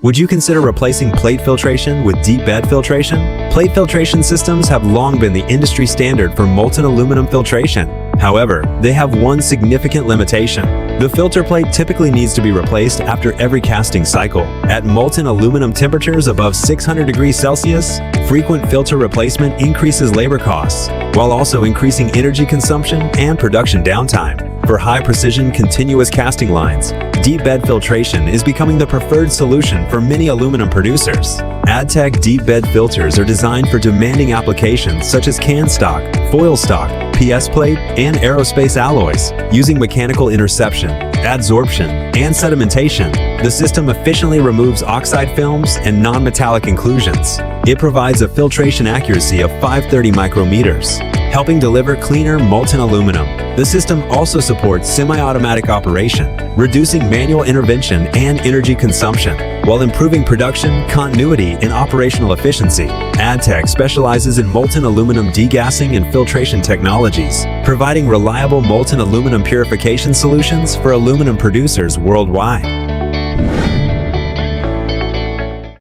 Would you consider replacing plate filtration with deep bed filtration? Plate filtration systems have long been the industry standard for molten aluminum filtration. However, they have one significant limitation. The filter plate typically needs to be replaced after every casting cycle. At molten aluminum temperatures above 600 degrees Celsius, frequent filter replacement increases labor costs, while also increasing energy consumption and production downtime. For high-precision continuous casting lines, deep bed filtration is becoming the preferred solution for many aluminum producers. AdTech deep bed filters are designed for demanding applications such as can stock, foil stock, PS plate, and aerospace alloys. Using mechanical interception, adsorption, and sedimentation, the system efficiently removes oxide films and non-metallic inclusions. It provides a filtration accuracy of 530 micrometers, helping deliver cleaner molten aluminum. The system also supports semi-automatic operation, reducing manual intervention and energy consumption, while improving production, continuity, and operational efficiency. AdTech specializes in molten aluminum degassing and filtration technologies, providing reliable molten aluminum purification solutions for aluminum producers worldwide.